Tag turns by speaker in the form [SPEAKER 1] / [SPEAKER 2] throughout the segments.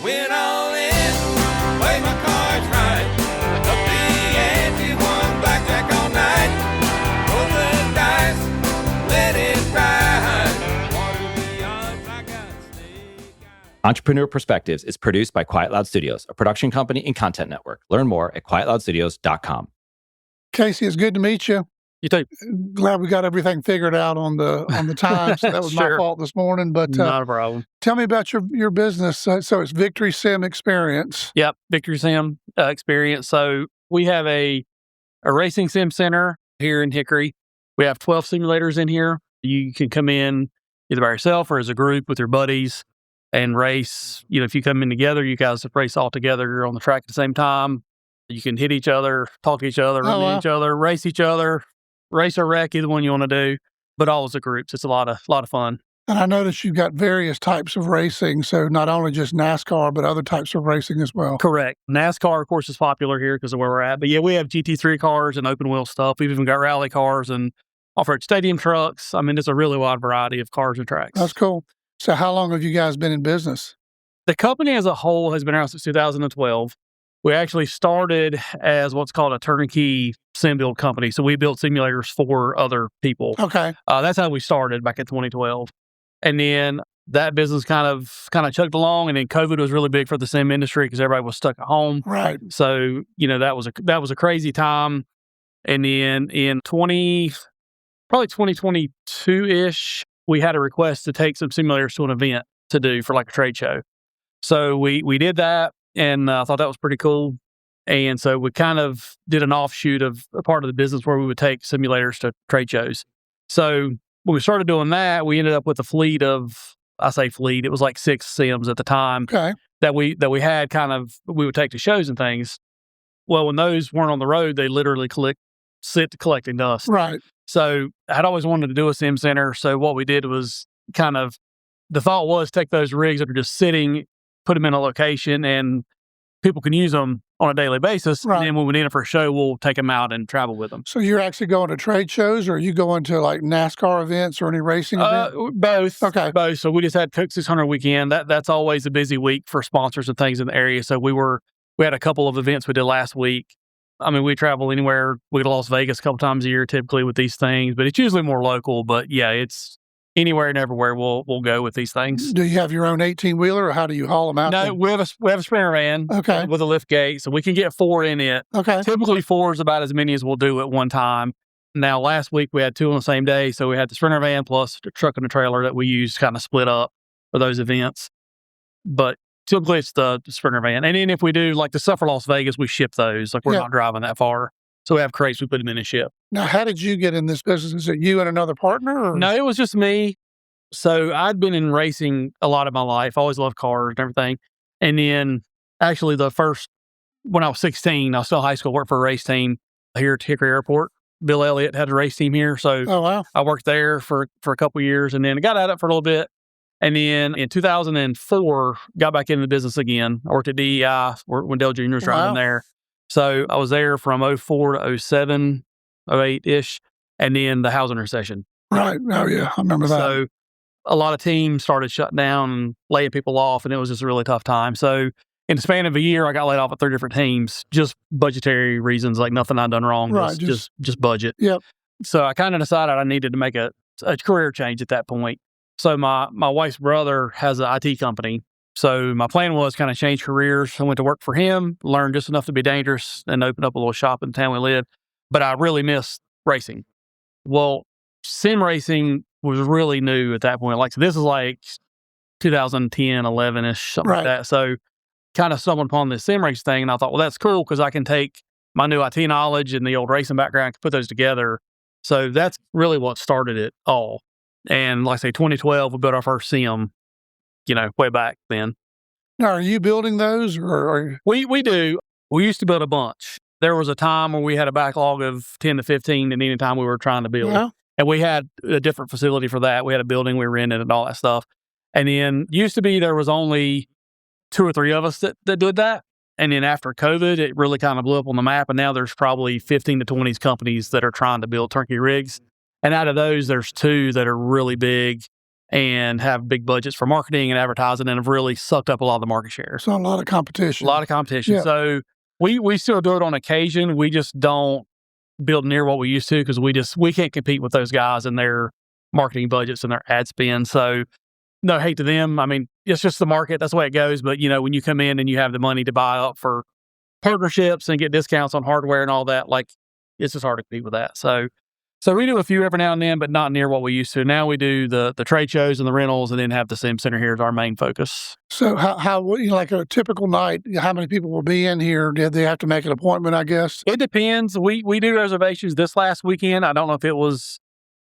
[SPEAKER 1] Went all in, play my cards right. Up the ante, won blackjack all night. Roll the dice, let it ride. What are the odds I got snake eyes?
[SPEAKER 2] Entrepreneur Perspectives is produced by Quiet Loud Studios, a production company and content network. Learn more at quietloudstudios.com.
[SPEAKER 3] Casey, it's good to meet you.
[SPEAKER 4] You too.
[SPEAKER 3] Glad we got everything figured out on the time. So that was my fault this morning. But
[SPEAKER 4] not a problem.
[SPEAKER 3] Tell me about your business. So it's Victory Sim Experience.
[SPEAKER 4] Yep, Victory Sim Experience. So we have a racing sim center here in Hickory. We have 12 simulators in here. You can come in either by yourself or as a group with your buddies and race. You know, if you come in together, you guys race all together. You're on the track at the same time. You can hit each other, talk to each other, run into each other, race each other. Race or wreck, either one you want to do, but all as a group. It's a lot of fun.
[SPEAKER 3] And I noticed you've got various types of racing, so not only just NASCAR, but other types of racing as well.
[SPEAKER 4] Correct. NASCAR, of course, is popular here because of where we're at. But yeah, we have GT3 cars and open wheel stuff. We've even got rally cars and off-road stadium trucks. I mean, it's a really wide variety of cars and tracks.
[SPEAKER 3] That's cool. So how long have you guys been in business?
[SPEAKER 4] The company as a whole has been around since 2012. We actually started as what's called a turnkey sim build company. So we built simulators for other people.
[SPEAKER 3] Okay.
[SPEAKER 4] That's how we started back in 2012. And then that business kind of chugged along. And then COVID was really big for the sim industry because everybody was stuck at home.
[SPEAKER 3] Right.
[SPEAKER 4] So, you know, that was a crazy time. And then in probably 2022-ish, we had a request to take some simulators to an event to do for like a trade show. So we did that. And I thought that was pretty cool. And so we kind of did an offshoot of a part of the business where we would take simulators to trade shows. So when we started doing that, we ended up with a fleet of, it was like 6 sims at the time that we had we would take to shows and things. Well, when those weren't on the road, they literally sit collecting dust.
[SPEAKER 3] Right.
[SPEAKER 4] So I'd always wanted to do a sim center. So what we did was the thought was take those rigs that are just sitting, put them in a location, and people can use them on a daily basis. Right. And then when we need them for a show, we'll take them out and travel with them.
[SPEAKER 3] So you're actually going to trade shows, or are you going to like NASCAR events or any racing events?
[SPEAKER 4] Both.
[SPEAKER 3] Okay.
[SPEAKER 4] Both. So we just had Coke 600 weekend. That's always a busy week for sponsors and things in the area. So we had a couple of events we did last week. I mean, we travel anywhere. We go to Las Vegas a couple times a year typically with these things, but it's usually more local. But yeah, it's anywhere and everywhere we'll go with these things.
[SPEAKER 3] Do you have your own 18-wheeler, or how do you haul them out?
[SPEAKER 4] No, we have a sprinter van with a lift gate, so we can get 4 in it.
[SPEAKER 3] Okay.
[SPEAKER 4] Typically 4 is about as many as we'll do at one time. Now, last week we had 2 on the same day, so we had the sprinter van plus the truck and the trailer that we use kind of split up for those events. But typically it's the sprinter van. And then if we do like the stuff for Las Vegas, we ship those. Like we're not driving that far. So we have crates, we put them in and ship.
[SPEAKER 3] Now, how did you get in this business? Is it you and another partner? Or?
[SPEAKER 4] No, it was just me. So I'd been in racing a lot of my life. I always loved cars and everything. And then actually when I was 16, I was still in high school, worked for a race team here at Hickory Airport. Bill Elliott had a race team here. So I worked there for a couple of years, and then I got out of it for a little bit. And then in 2004, got back into the business again. I worked at DEI when Dale Jr. was driving there. So I was there from 04 to 07, 08-ish, and then the housing recession.
[SPEAKER 3] Right. Oh, yeah. I remember that.
[SPEAKER 4] So a lot of teams started shutting down and laying people off, and it was just a really tough time. So in the span of a year, I got laid off at 3 different teams, just budgetary reasons, like nothing I'd done wrong, just budget.
[SPEAKER 3] Yep.
[SPEAKER 4] So I kind of decided I needed to make a career change at that point. So my wife's brother has an IT company. So my plan was kind of change careers. I went to work for him, learned just enough to be dangerous, and opened up a little shop in the town we lived. But I really missed racing. Well, sim racing was really new at that point. Like, so this is like 2010, 11-ish, something like that. So kind of stumbled upon this sim race thing, and I thought, well, that's cool because I can take my new IT knowledge and the old racing background, put those together. So that's really what started it all. And like I say, 2012, we built our first sim, way back then.
[SPEAKER 3] Now, are you building those? Or
[SPEAKER 4] We do. We used to build a bunch. There was a time where we had a backlog of 10 to 15 at any time we were trying to build. Yeah. And we had a different facility for that. We had a building we rented and all that stuff. And then used to be there was only 2 or 3 of us that did that. And then after COVID, it really kind of blew up on the map. And now there's probably 15 to 20 companies that are trying to build turnkey rigs. And out of those, there's 2 that are really big. and have big budgets for marketing and advertising and have really sucked up a lot of the market share.
[SPEAKER 3] So a lot of competition.
[SPEAKER 4] A lot of competition.
[SPEAKER 3] Yeah.
[SPEAKER 4] So we still do it on occasion. We just don't build near what we used to because we can't compete with those guys and their marketing budgets and their ad spend. So no hate to them. I mean, it's just the market. That's the way it goes. But, when you come in and you have the money to buy up for partnerships and get discounts on hardware and all that, like, it's just hard to compete with that. So we do a few every now and then, but not near what we used to. Now we do the trade shows and the rentals and then have the sim center here as our main focus.
[SPEAKER 3] So how like a typical night, how many people will be in here? Did they have to make an appointment, I guess?
[SPEAKER 4] It depends. We do reservations this last weekend. I don't know if it was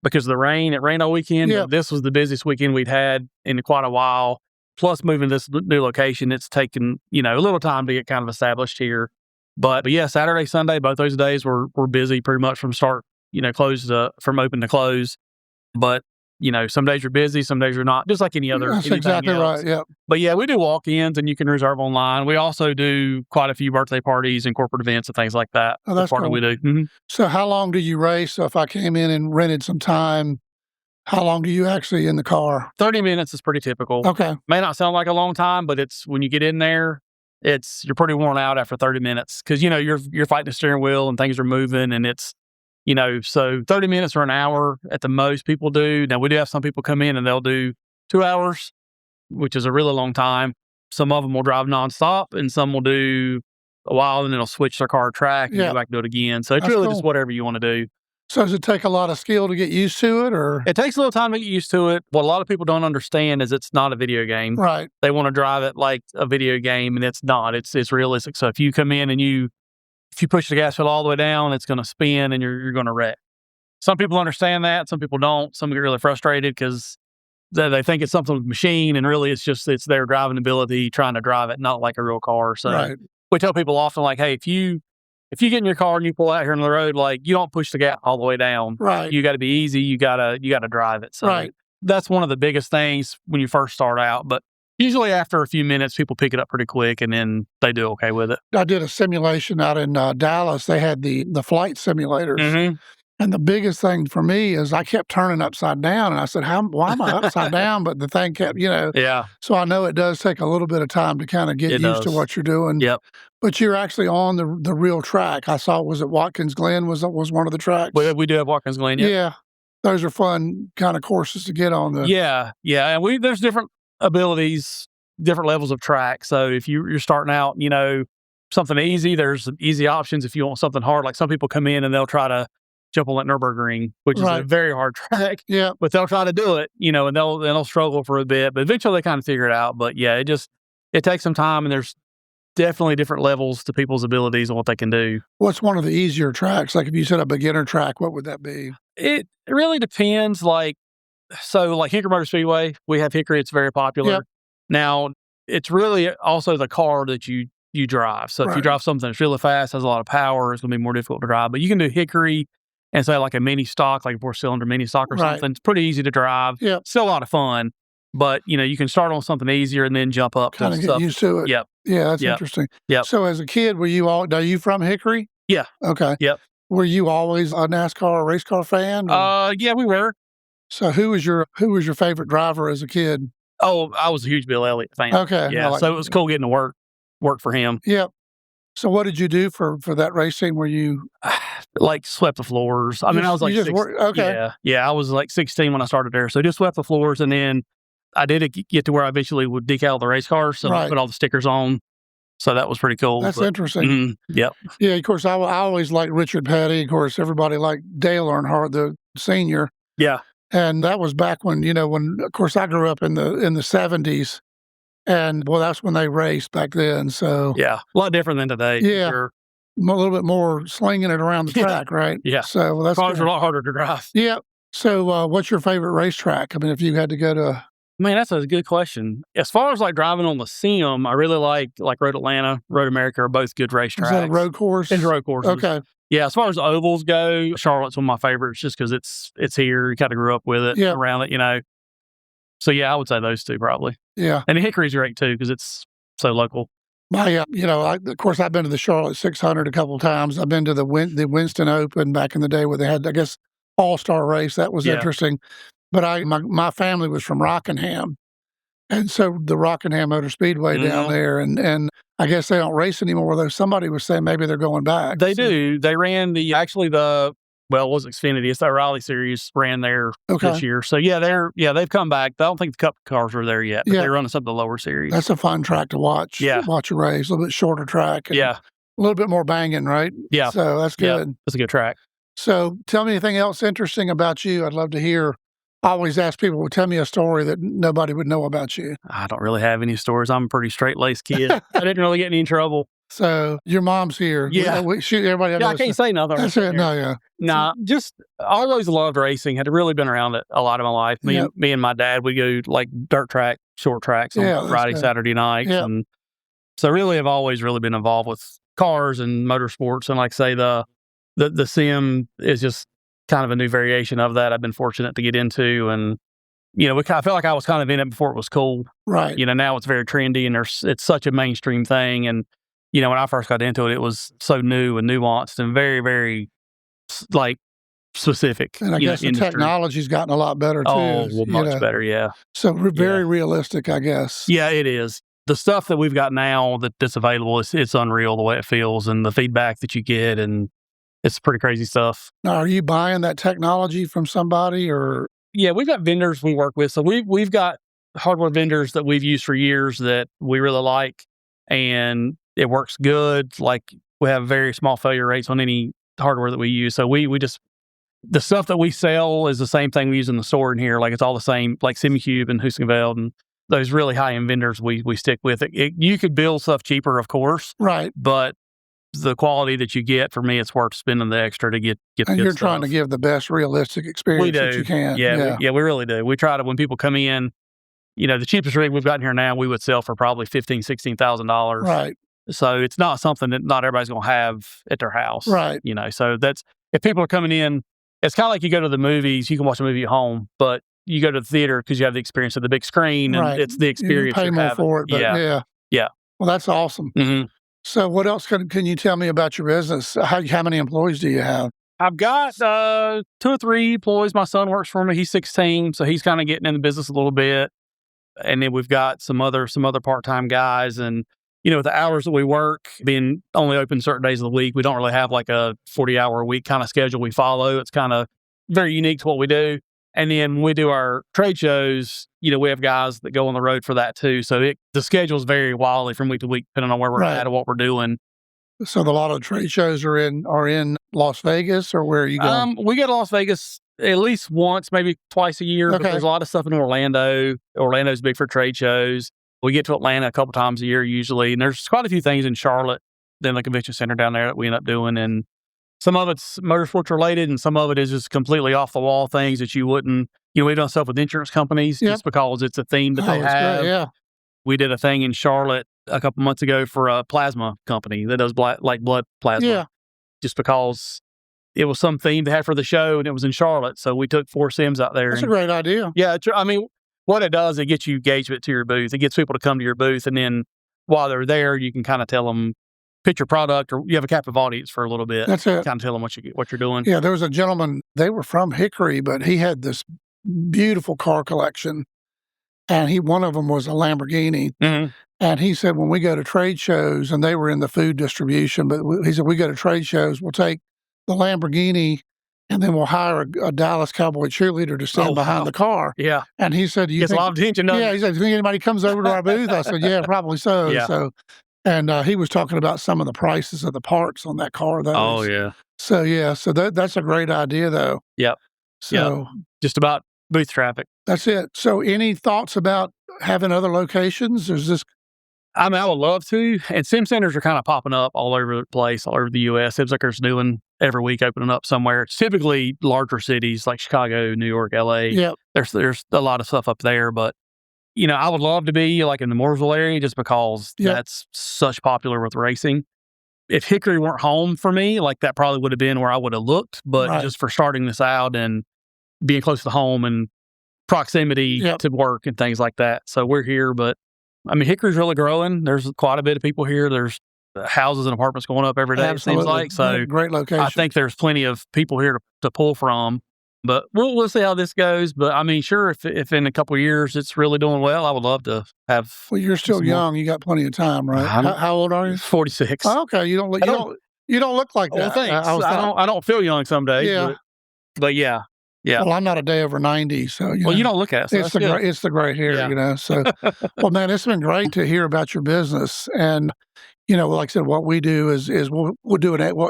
[SPEAKER 4] because of the rain. It rained all weekend.
[SPEAKER 3] Yeah.
[SPEAKER 4] But this was the busiest weekend we'd had in quite a while. Plus moving to this new location, it's taken, a little time to get kind of established here. But yeah, Saturday, Sunday, both those days were busy pretty much from start, from open to close. But, some days you're busy, some days you're not, just like any other.
[SPEAKER 3] That's exactly
[SPEAKER 4] else.
[SPEAKER 3] right. Yeah.
[SPEAKER 4] But yeah, we do walk-ins and you can reserve online. We also do quite a few birthday parties and corporate events and things like that.
[SPEAKER 3] Oh, that's
[SPEAKER 4] part
[SPEAKER 3] cool.
[SPEAKER 4] of what we do. Mm-hmm.
[SPEAKER 3] So how long do you race? So if I came in and rented some time, how long do you actually in the car?
[SPEAKER 4] 30 minutes is pretty typical.
[SPEAKER 3] Okay.
[SPEAKER 4] May not sound like a long time, but it's when you get in there, you're pretty worn out after 30 minutes because, you're fighting the steering wheel and things are moving and it's, so 30 minutes or an hour at the most people do. Now, we do have some people come in and they'll do 2 hours, which is a really long time. Some of them will drive nonstop and some will do a while and then they'll switch their car track and go back and do it again. So it's
[SPEAKER 3] That's
[SPEAKER 4] really
[SPEAKER 3] cool.
[SPEAKER 4] just whatever you want to do.
[SPEAKER 3] So does it take a lot of skill to get used to it or?
[SPEAKER 4] It takes a little time to get used to it. What a lot of people don't understand is it's not a video game.
[SPEAKER 3] Right.
[SPEAKER 4] They want to drive it like a video game and it's not. It's realistic. So if you come in and if you push the gas pedal all the way down, it's going to spin and you're going to wreck. Some people understand that. Some people don't. Some get really frustrated because they think it's something with the machine and really it's their driving ability trying to drive it, not like a real car. So
[SPEAKER 3] Right.
[SPEAKER 4] we tell people often like, hey, if you get in your car and you pull out here on the road, like you don't push the gas all the way down.
[SPEAKER 3] Right.
[SPEAKER 4] You got to be easy. You gotta drive it. So
[SPEAKER 3] Right.
[SPEAKER 4] that's one of the biggest things when you first start out. But usually after a few minutes, people pick it up pretty quick and then they do okay with it.
[SPEAKER 3] I did a simulation out in Dallas. They had the flight simulators.
[SPEAKER 4] Mm-hmm.
[SPEAKER 3] And the biggest thing for me is I kept turning upside down. And I said, why am I upside down? But the thing kept,
[SPEAKER 4] Yeah.
[SPEAKER 3] So I know it does take a little bit of time to kind of get used to what you're doing.
[SPEAKER 4] Yep.
[SPEAKER 3] But you're actually on the real track. I saw, was it Watkins Glen was one of the tracks?
[SPEAKER 4] We do have Watkins Glen. Yep.
[SPEAKER 3] Yeah. Those are fun kind of courses to get on.
[SPEAKER 4] Yeah. And there's different abilities, different levels of track. So if you're starting out, something easy, there's easy options. If you want something hard, like some people come in and they'll try to jump on that Nürburgring, which is a very hard track.
[SPEAKER 3] Yeah.
[SPEAKER 4] But they'll try to do it, and they'll struggle for a bit, but eventually they kind of figure it out. But yeah, it takes some time and there's definitely different levels to people's abilities and what they can do.
[SPEAKER 3] What's one of the easier tracks? Like if you said a beginner track, what would that be?
[SPEAKER 4] It really depends. Like Hickory Motor Speedway, we have Hickory. It's very popular.
[SPEAKER 3] Yep.
[SPEAKER 4] Now, it's really also the car that you drive. So if you drive something that's really fast, has a lot of power, it's going to be more difficult to drive. But you can do Hickory and say like a mini stock, like a 4-cylinder mini stock or something. It's pretty easy to drive.
[SPEAKER 3] Yep.
[SPEAKER 4] Still a lot of fun. But, you can start on something easier and then jump up.
[SPEAKER 3] Kind of get used to it.
[SPEAKER 4] Yep.
[SPEAKER 3] Yeah, that's interesting.
[SPEAKER 4] Yep.
[SPEAKER 3] So as a kid, are you from Hickory?
[SPEAKER 4] Yeah.
[SPEAKER 3] Okay.
[SPEAKER 4] Yep.
[SPEAKER 3] Were you always a NASCAR or race car fan?
[SPEAKER 4] Yeah, we were.
[SPEAKER 3] So who was your favorite driver as a kid?
[SPEAKER 4] Oh, I was a huge Bill Elliott fan.
[SPEAKER 3] Okay.
[SPEAKER 4] Yeah. So it was cool getting to work for him.
[SPEAKER 3] Yep. So what did you do for that racing? Were you
[SPEAKER 4] like swept the floors? I mean, I was like,
[SPEAKER 3] okay.
[SPEAKER 4] Yeah. I was like 16 when I started there. So just swept the floors. And then I did get to where I eventually would decal the race cars. So I put all the stickers on. So that was pretty cool.
[SPEAKER 3] That's interesting.
[SPEAKER 4] Yep.
[SPEAKER 3] Yeah. Of course, I always liked Richard Petty. Of course, everybody liked Dale Earnhardt, the senior.
[SPEAKER 4] Yeah.
[SPEAKER 3] And that was back when, of course, I grew up in the 70s. And, well, that's when they raced back then. So,
[SPEAKER 4] yeah, a lot different than today.
[SPEAKER 3] Yeah.
[SPEAKER 4] Sure.
[SPEAKER 3] A little bit more slinging it around the track, right?
[SPEAKER 4] Yeah.
[SPEAKER 3] So, that's
[SPEAKER 4] cars are a lot harder to drive.
[SPEAKER 3] Yeah. So, what's your favorite racetrack? I mean, if you had to go to.
[SPEAKER 4] Man, that's a good question. As far as like driving on the sim, I really like Road Atlanta, Road America are both good racetracks.
[SPEAKER 3] Is that a road course?
[SPEAKER 4] It's road courses.
[SPEAKER 3] Okay.
[SPEAKER 4] Yeah, as far as ovals go, Charlotte's one of my favorites just because it's here. You kind of grew up with it, around it, So, yeah, I would say those two probably.
[SPEAKER 3] Yeah.
[SPEAKER 4] And Hickory's great too because it's so local.
[SPEAKER 3] Of course, I've been to the Charlotte 600 a couple of times. I've been to the Winston Open back in the day where they had, I guess, all-star race. That was interesting. But my family was from Rockingham. And so the Rockingham Motor Speedway down there, and I guess they don't race anymore, though somebody was saying maybe they're going back.
[SPEAKER 4] They do. They ran it was Xfinity. It's the Raleigh Series ran there this year. So they've come back. I don't think the Cup cars are there yet, but they're running some of the lower series.
[SPEAKER 3] That's a fun track to watch.
[SPEAKER 4] Yeah.
[SPEAKER 3] Watch a race, a little bit shorter track. And a little bit more banging, right?
[SPEAKER 4] Yeah.
[SPEAKER 3] So that's good.
[SPEAKER 4] Yeah, that's a good track.
[SPEAKER 3] So tell me anything else interesting about you. I'd love to hear. I always ask people, well, tell me a story that nobody would know about you.
[SPEAKER 4] I don't really have any stories. I'm a pretty straight-laced kid. I didn't really get any in trouble.
[SPEAKER 3] So your mom's here.
[SPEAKER 4] Yeah.
[SPEAKER 3] Everybody.
[SPEAKER 4] I can't say nothing.
[SPEAKER 3] That's it. No, yeah.
[SPEAKER 4] Nah, just I always loved racing. Had really been around it a lot of my life. Me and my dad, we go like dirt track, short tracks on Friday, Saturday nights. Yeah. And so really have always really been involved with cars and motorsports. And like I say, the sim is just kind of a new variation of that I've been fortunate to get into. And, I felt like I was kind of in it before it was cool.
[SPEAKER 3] Right.
[SPEAKER 4] Now it's very trendy and it's such a mainstream thing. And, when I first got into it, it was so new and nuanced and very, very, specific.
[SPEAKER 3] And I guess the technology's gotten a lot better, too.
[SPEAKER 4] Oh, well, much better, yeah.
[SPEAKER 3] So very realistic, I guess.
[SPEAKER 4] Yeah, it is. The stuff that we've got now that's available, it's unreal the way it feels and the feedback that you get, and it's pretty crazy stuff.
[SPEAKER 3] Now, are you buying that technology from somebody or?
[SPEAKER 4] Yeah, we've got vendors we work with. So we've got hardware vendors that we've used for years that we really like, and it works good. Like we have very small failure rates on any hardware that we use. So we just, the stuff that we sell is the same thing we use in the store in here. Like it's all the same, like SemiCube and Huskenveld and those really high-end vendors we stick with. You could build stuff cheaper, of course.
[SPEAKER 3] Right.
[SPEAKER 4] But the quality that you get, for me, it's worth spending the extra to get
[SPEAKER 3] and
[SPEAKER 4] good
[SPEAKER 3] you're
[SPEAKER 4] stuff.
[SPEAKER 3] Trying to give the best realistic experience that you can.
[SPEAKER 4] Yeah, we really do. We try to, when people come in, the cheapest rig we've got here now, we would sell for probably $15,000, $16,000.
[SPEAKER 3] Right.
[SPEAKER 4] So it's not something that not everybody's going to have at their house.
[SPEAKER 3] Right.
[SPEAKER 4] So that's, if people are coming in, it's kind of like you go to the movies, you can watch a movie at home, but you go to the theater because you have the experience of the big screen, and it's the experience
[SPEAKER 3] you pay more for it. But
[SPEAKER 4] yeah.
[SPEAKER 3] Well, that's awesome.
[SPEAKER 4] Mm-hmm.
[SPEAKER 3] So what else can you tell me about your business? How many employees do you have?
[SPEAKER 4] I've got 2 or 3 employees. My son works for me. He's 16, so he's kind of getting in the business a little bit. And then we've got some other part-time guys. And, the hours that we work, being only open certain days of the week, we don't really have like a 40-hour a week kind of schedule we follow. It's kind of very unique to what we do. And then when we do our trade shows, we have guys that go on the road for that too. So the schedules vary wildly from week to week, depending on where we're at and what we're doing. So
[SPEAKER 3] a lot of the trade shows are in Las Vegas, or where are you going?
[SPEAKER 4] We go to Las Vegas at least once, maybe twice a year. But there's a lot of stuff in Orlando. Orlando's big for trade shows. We get to Atlanta a couple times a year usually. And there's quite a few things in Charlotte, then the convention center down there that we end up doing. And some of it's motorsports related, and some of it is just completely off the wall things that you wouldn't, we've done stuff with insurance companies just because it's a theme that they have.
[SPEAKER 3] Great, yeah.
[SPEAKER 4] We did a thing in Charlotte a couple months ago for a plasma company that does blood plasma. Yeah. Just because it was some theme they had for the show, and it was in Charlotte. So we took 4 sims out there.
[SPEAKER 3] That's a great idea.
[SPEAKER 4] Yeah. What it does, it gets you engagement to your booth. It gets people to come to your booth, and then while they're there, you can kind of tell them, pitch your product, or you have a captive audience for a little bit.
[SPEAKER 3] That's it.
[SPEAKER 4] Kind of tell them what you're doing.
[SPEAKER 3] Yeah, there was a gentleman, they were from Hickory, but he had this beautiful car collection, and one of them was a Lamborghini.
[SPEAKER 4] Mm-hmm.
[SPEAKER 3] And he said, when we go to trade shows, and they were in the food distribution, but he said, we go to trade shows, we'll take the Lamborghini, and then we'll hire a Dallas Cowboy cheerleader to stand behind the car.
[SPEAKER 4] Yeah.
[SPEAKER 3] And he said,
[SPEAKER 4] gets a lot of attention, doesn't
[SPEAKER 3] it? He said, do you think anybody comes over to our booth? I said, yeah, probably so.
[SPEAKER 4] Yeah.
[SPEAKER 3] So, and he was talking about some of the prices of the parts on that car.
[SPEAKER 4] Oh, yeah.
[SPEAKER 3] So, that's a great idea, though.
[SPEAKER 4] Yep.
[SPEAKER 3] So,
[SPEAKER 4] just about booth traffic.
[SPEAKER 3] That's it. So, any thoughts about having other locations? Is this?
[SPEAKER 4] I would love to. And sim centers are kind of popping up all over the place, all over the U.S. Seems like there's new one every week opening up somewhere. It's typically larger cities like Chicago, New York, L.A.
[SPEAKER 3] Yep.
[SPEAKER 4] There's a lot of stuff up there, but I would love to be like in the Mooresville area just because that's such popular with racing. If Hickory weren't home for me, like that probably would have been where I would have looked. But just for starting this out and being close to home and proximity to work and things like that. So we're here, but Hickory's really growing. There's quite a bit of people here. There's houses and apartments going up every day, it seems like. So
[SPEAKER 3] great location.
[SPEAKER 4] I think there's plenty of people here to pull from. But we'll see how this goes. But I mean, sure, if in a couple of years it's really doing well, I would love to have.
[SPEAKER 3] Well, you're still
[SPEAKER 4] some
[SPEAKER 3] young. You got plenty of time, right? How old are you?
[SPEAKER 4] 46.
[SPEAKER 3] Oh, okay, you don't look like
[SPEAKER 4] Well,
[SPEAKER 3] that.
[SPEAKER 4] thanks. I don't feel young some days.
[SPEAKER 3] Yeah.
[SPEAKER 4] But yeah. Yeah.
[SPEAKER 3] Well, I'm not a day over 90, so
[SPEAKER 4] you don't look at it. So
[SPEAKER 3] it's the gray hair,
[SPEAKER 4] Yeah.
[SPEAKER 3] So, well, man, it's been great to hear about your business. And like I said, what we do is we'll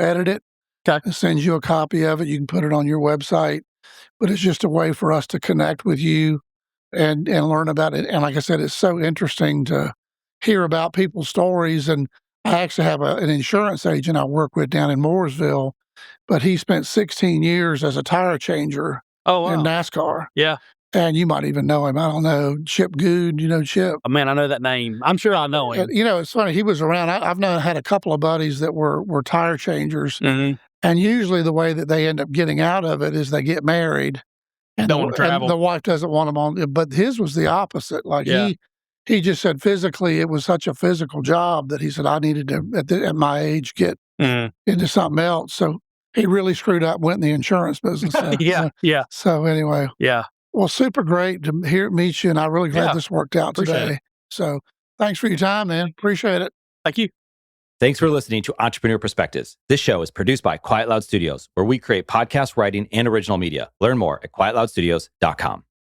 [SPEAKER 3] edit it,
[SPEAKER 4] Okay.
[SPEAKER 3] send you a copy of it. You can put it on your website. But it's just a way for us to connect with you and learn about it. And like I said, it's so interesting to hear about people's stories. And I actually have an insurance agent I work with down in Mooresville, but he spent 16 years as a tire changer in NASCAR.
[SPEAKER 4] Yeah.
[SPEAKER 3] And you might even know him. I don't know. Chip Good, Chip?
[SPEAKER 4] Oh, man, I know that name. I'm sure I know him.
[SPEAKER 3] It's funny. He was around. I've had a couple of buddies that were tire changers.
[SPEAKER 4] Mm-hmm.
[SPEAKER 3] And usually the way that they end up getting out of it is they get married. And
[SPEAKER 4] Don't want to travel.
[SPEAKER 3] And the wife doesn't want them on. But his was the opposite. Like he just said physically, it was such a physical job that he said, I needed to, at my age, get into something else. So he really screwed up, went in the insurance business.
[SPEAKER 4] Yeah.
[SPEAKER 3] So anyway.
[SPEAKER 4] Yeah.
[SPEAKER 3] Well, super great to meet you. And I'm really glad this worked out
[SPEAKER 4] Appreciate
[SPEAKER 3] today.
[SPEAKER 4] it.
[SPEAKER 3] So thanks for your time, man. Appreciate it.
[SPEAKER 4] Thank you.
[SPEAKER 2] Thanks for listening to Entrepreneur Perspectives. This show is produced by Quiet Loud Studios, where we create podcast writing and original media. Learn more at quietloudstudios.com.